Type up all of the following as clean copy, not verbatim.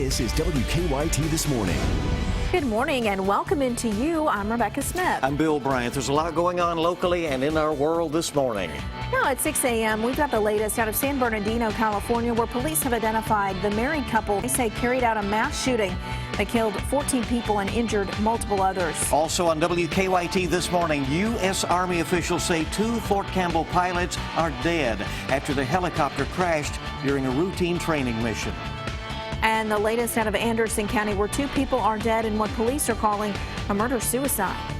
This is WKYT This Morning. Good morning and welcome into you. I'm Rebecca Smith. I'm Bill Bryant. There's a lot going on locally and in our world this morning. Now at 6 a.m., we've got the latest out of San Bernardino, California, where police have identified the married couple they say carried out a mass shooting that killed 14 people and injured multiple others. Also on WKYT this morning, U.S. Army officials say 2 Fort Campbell pilots are dead after the helicopter crashed during a routine training mission. And the latest out of Anderson County, where 2 people are dead in what police are calling a murder-suicide.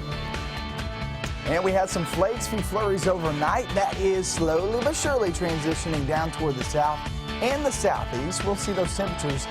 And we had some flakes from flurries overnight. That is slowly but surely transitioning down toward the south and the southeast. We'll see those temperatures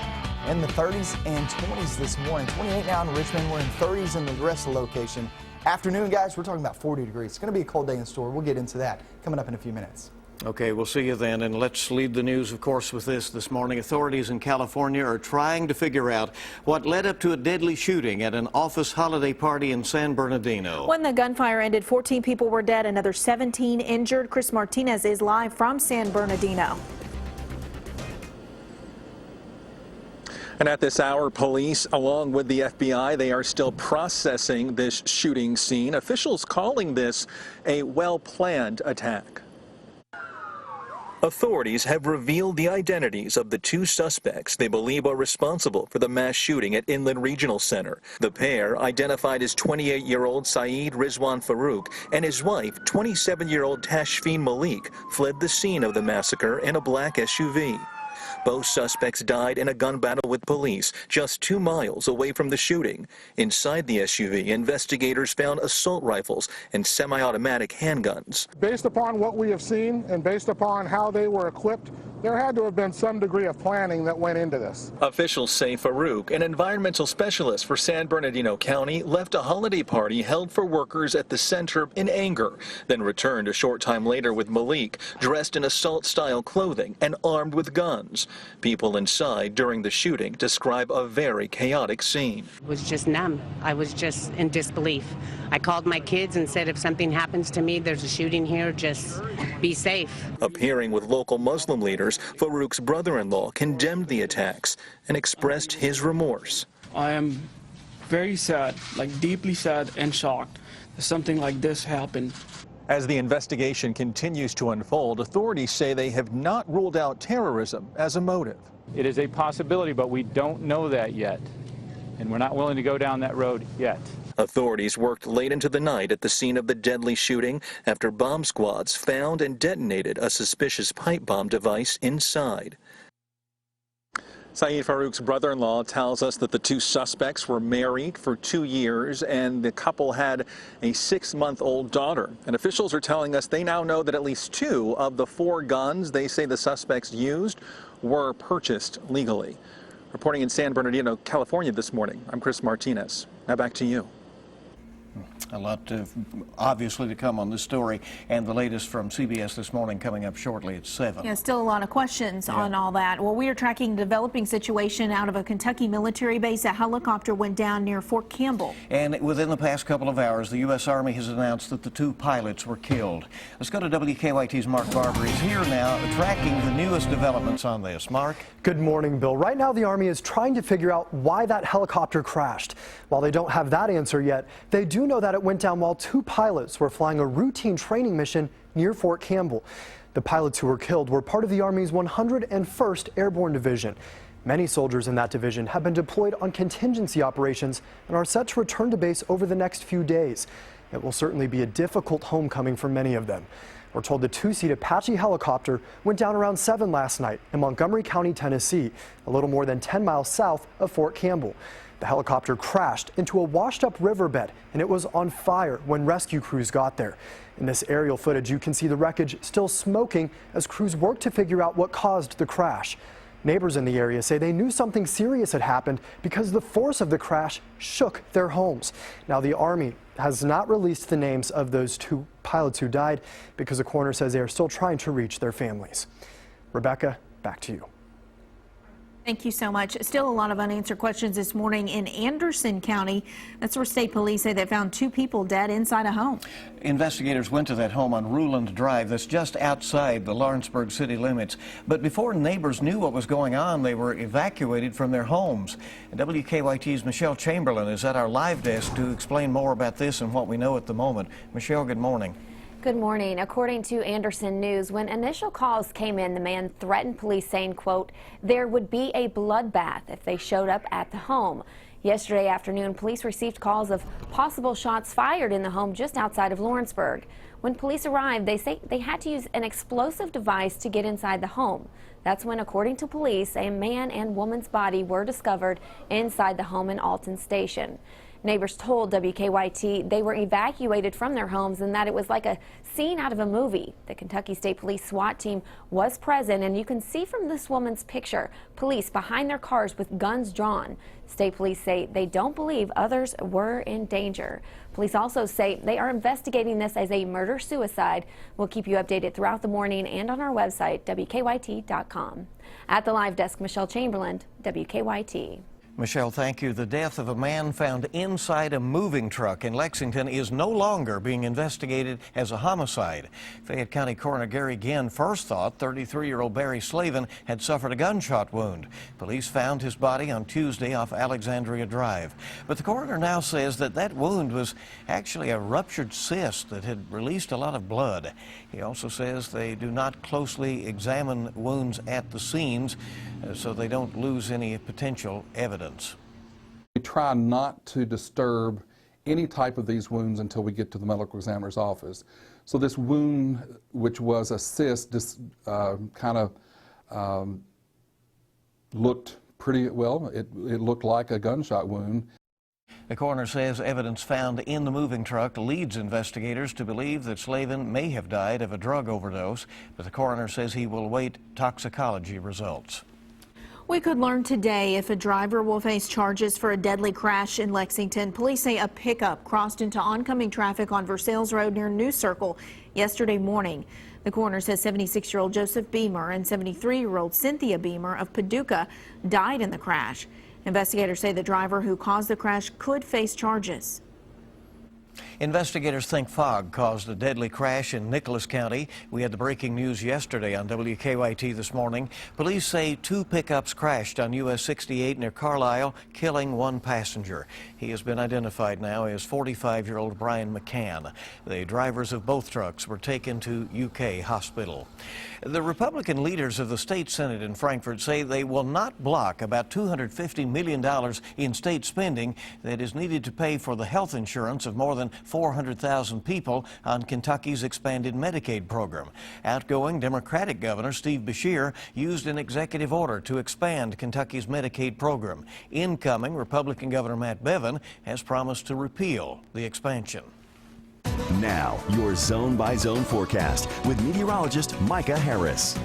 in the 30s and 20s this morning. 28 now in Richmond. We're in 30s in the rest of the location. Afternoon, guys, we're talking about 40 degrees. It's going to be a cold day in store. We'll get into that coming up in a few minutes. Okay, we'll see you then, and let's lead the news, of course, with this morning. Authorities in California are trying to figure out what led up to a deadly shooting at an office holiday party in San Bernardino. When the gunfire ended, 14 people were dead, another 17 injured. Chris Martinez is live from San Bernardino. And at this hour, police, along with the FBI, they are still processing this shooting scene. Officials calling this a well-planned attack. Authorities have revealed the identities of the 2 suspects they believe are responsible for the mass shooting at Inland Regional Center. The pair, identified as 28-year-old Saeed Rizwan Farouk and his wife, 27-year-old Tashfeen Malik, fled the scene of the massacre in a black SUV. Both suspects died in a gun battle with police just 2 miles away from the shooting. Inside the SUV, investigators found assault rifles and semi-automatic handguns. Based upon what we have seen and based upon how they were equipped, there had to have been some degree of planning that went into this. Officials say Farouk, an environmental specialist for San Bernardino County, left a holiday party held for workers at the center in anger, then returned a short time later with Malik, dressed in assault-style clothing and armed with guns. People inside during the shooting describe a very chaotic scene. I was just numb. I was just in disbelief. I called my kids and said, if something happens to me, there's a shooting here, just be safe. Appearing with local Muslim leaders, Farouk's brother-in-law condemned the attacks and expressed his remorse. I am very sad, like deeply sad and shocked that something like this happened. As the investigation continues to unfold, authorities say they have not ruled out terrorism as a motive. It is a possibility, but we don't know that yet, and we're not willing to go down that road yet. Authorities worked late into the night at the scene of the deadly shooting after bomb squads found and detonated a suspicious pipe bomb device inside. Saeed Farouk's brother-in-law tells us that the 2 suspects were married for 2 years and the couple had a 6-month-old daughter. And officials are telling us they now know that at least 2 of the 4 guns they say the suspects used were purchased legally. Reporting in San Bernardino, California this morning, I'm Chris Martinez. Now back to you. A lot, obviously, to come on this story, and the latest from CBS This Morning coming up shortly at 7. Yeah, still a lot of questions on all that. Well, we are tracking the developing situation out of a Kentucky military base. A helicopter went down near Fort Campbell. And within the past couple of hours, the U.S. Army has announced that the 2 pilots were killed. Let's go to WKYT's Mark Barber. He's here now tracking the newest developments on this. Mark? Good morning, Bill. Right now, the Army is trying to figure out why that helicopter crashed. While they don't have that answer yet, they do know that it went down while 2 pilots were flying a routine training mission near Fort Campbell. The pilots who were killed were part of the Army's 101st Airborne Division. Many soldiers in that division have been deployed on contingency operations and are set to return to base over the next few days. It will certainly be a difficult homecoming for many of them. We're told the 2-seat Apache helicopter went down around 7 last night in Montgomery County, Tennessee, a little more than 10 miles south of Fort Campbell. The helicopter crashed into a washed-up riverbed, and it was on fire when rescue crews got there. In this aerial footage, you can see the wreckage still smoking as crews work to figure out what caused the crash. Neighbors in the area say they knew something serious had happened because the force of the crash shook their homes. Now, the Army has not released the names of those 2 pilots who died because the coroner says they are still trying to reach their families. Rebecca, back to you. Thank you so much. Still a lot of unanswered questions this morning in Anderson County. That's where state police say they found 2 people dead inside a home. Investigators went to that home on Ruland Drive that's just outside the Lawrenceburg city limits. But before neighbors knew what was going on, they were evacuated from their homes. And WKYT's Michelle Chamberlain is at our live desk to explain more about this and what we know at the moment. Michelle, good morning. Good morning. According to Anderson News, when initial calls came in, the man threatened police saying, quote, there would be a bloodbath if they showed up at the home. Yesterday afternoon, police received calls of possible shots fired in the home just outside of Lawrenceburg. When police arrived, they say they had to use an explosive device to get inside the home. That's when, according to police, a man and woman's body were discovered inside the home in Alton Station. Neighbors told WKYT they were evacuated from their homes and that it was like a scene out of a movie. The Kentucky State Police SWAT team was present, and you can see from this woman's picture police behind their cars with guns drawn. State police say they don't believe others were in danger. Police also say they are investigating this as a murder-suicide. We'll keep you updated throughout the morning and on our website, WKYT.com. At the live desk, Michelle Chamberlain, WKYT. Michelle, thank you. The death of a man found inside a moving truck in Lexington is no longer being investigated as a homicide. Fayette County Coroner Gary Ginn first thought 33-year-old Barry Slavin had suffered a gunshot wound. Police found his body on Tuesday off Alexandria Drive. But the coroner now says that that wound was actually a ruptured cyst that had released a lot of blood. He also says they do not closely examine wounds at the scenes so they don't lose any potential evidence. We try not to disturb any type of these wounds until we get to the medical examiner's office. So this wound, which was a cyst, kind of looked pretty well. It looked like a gunshot wound. The coroner says evidence found in the moving truck leads investigators to believe that Slavin may have died of a drug overdose, but the coroner says he will await toxicology results. We could learn today if a driver will face charges for a deadly crash in Lexington. Police say a pickup crossed into oncoming traffic on Versailles Road near New Circle yesterday morning. The coroner says 76-year-old Joseph Beamer and 73-year-old Cynthia Beamer of Paducah died in the crash. Investigators say the driver who caused the crash could face charges. Investigators think fog caused a deadly crash in Nicholas County. We had the breaking news yesterday on WKYT this morning. Police say 2 pickups crashed on US 68 near Carlisle, killing 1 passenger. He has been identified now as 45-year-old Brian McCann. The drivers of both trucks were taken to UK hospital. The Republican leaders of the state Senate in Frankfort say they will not block about $250 million in state spending that is needed to pay for the health insurance of more than 400,000 people on Kentucky's expanded Medicaid program. Outgoing Democratic Governor Steve Beshear used an executive order to expand Kentucky's Medicaid program. Incoming Republican Governor Matt Bevin has promised to repeal the expansion. Now, your zone-by-zone forecast with meteorologist Micah Harris.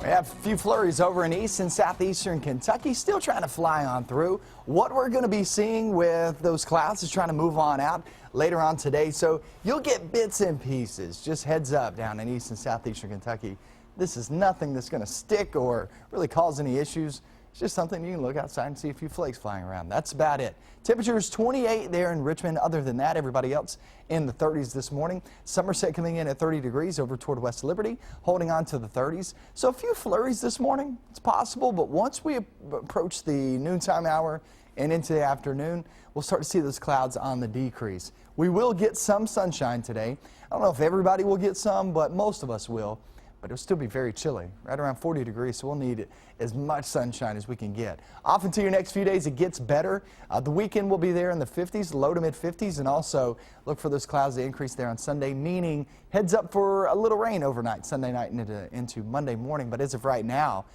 We have a few flurries over in east and southeastern Kentucky, still trying to fly on through. What we're going to be seeing with those clouds is trying to move on out later on today, so you'll get bits and pieces. Just heads up down in east and southeastern Kentucky. This is nothing that's going to stick or really cause any issues. It's just something you can look outside and see a few flakes flying around. That's about it. Temperatures 28 there in Richmond. Other than that, everybody else in the 30s this morning. Somerset coming in at 30 degrees over toward West Liberty, holding on to the 30s. So a few flurries this morning. It's possible, but once we approach the noontime hour and into the afternoon, we'll start to see those clouds on the decrease. We will get some sunshine today. I don't know if everybody will get some, but most of us will. But it'll still be very chilly, right around 40 degrees, so we'll need as much sunshine as we can get. Off into your next few days, it gets better. The weekend will be there in the 50s, low to mid 50s, and also look for those clouds to increase there on Sunday, meaning heads up for a little rain overnight, Sunday night into Monday morning. But as of right now,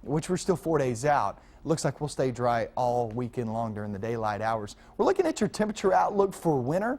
which we're still 4 days out, looks like we'll stay dry all weekend long during the daylight hours. We're looking at your temperature outlook for winter.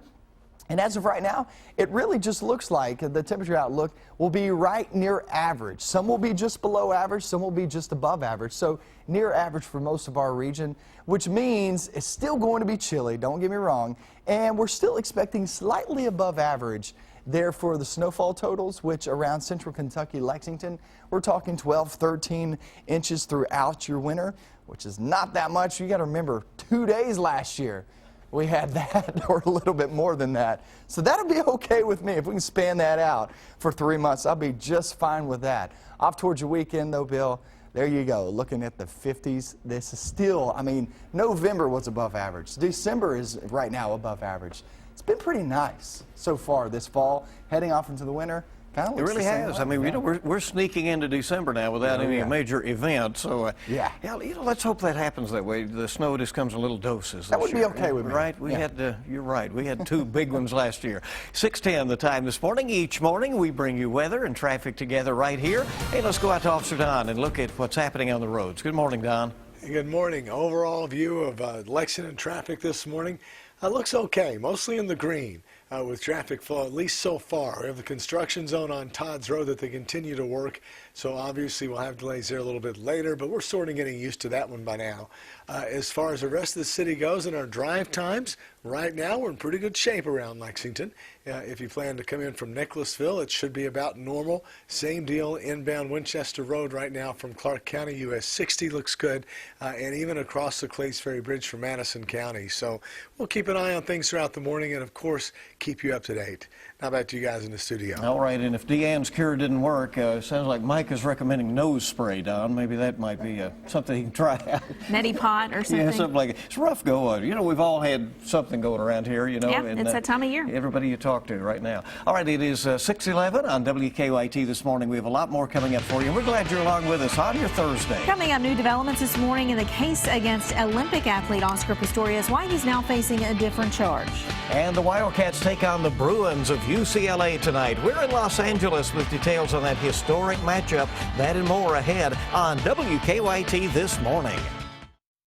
And as of right now, it really just looks like the temperature outlook will be right near average. Some will be just below average, some will be just above average. So near average for most of our region, which means it's still going to be chilly, don't get me wrong. And we're still expecting slightly above average there for the snowfall totals, which around central Kentucky, Lexington, we're talking 12, 13 inches throughout your winter, which is not that much. You got to remember, 2 days last year we had that, or a little bit more than that. So that'll be okay with me. If we can span that out for 3 months, I'll be just fine with that. Off towards your weekend, though, Bill, there you go, looking at the 50s. This is still, I mean, November was above average. December is right now above average. It's been pretty nice so far this fall, heading off into the winter. It really has. I mean, you know, we're sneaking into December now without any major event. So, yeah, you know, let's hope that happens that way. The snow just comes in little doses. That would be okay with me. Right? We had, you're right. We had 2 big ones last year. 6:10 the time this morning. Each morning we bring you weather and traffic together right here. Hey, let's go out to Officer Don and look at what's happening on the roads. Good morning, Don. Good morning. Overall view of Lexington traffic this morning looks okay, mostly in the green. With traffic flow, at least so far. We have the construction zone on Todd's Road that they continue to work, so obviously we'll have delays there a little bit later, but we're sort of getting used to that one by now. As far as the rest of the city goes and our drive times, right now we're in pretty good shape around Lexington. If you plan to come in from Nicholasville, it should be about normal. Same deal inbound Winchester Road right now from Clark County. US 60 looks good, and even across the Clays Ferry Bridge from Madison County. So we'll keep an eye on things throughout the morning and, of course, keep you up to date. Now back to you guys in the studio. All right, and if Deanne's cure didn't work, sounds like Mike is recommending nose spray, Don. Maybe that might be something you can try out. Medipod or something. Yeah, something like it. It's rough going. You know, we've all had something going around here, you know. Yeah, and, it's that time of year. Everybody you talk to right now. All right, it is 6:11 on WKYT this morning. We have a lot more coming up for you. We're glad you're along with us on your Thursday. Coming up, new developments this morning in the case against Olympic athlete Oscar Pistorius, why he's now facing a different charge. And the Wildcats take on the Bruins of UCLA tonight. We're in Los Angeles with details on that historic matchup. That and more ahead on WKYT this morning.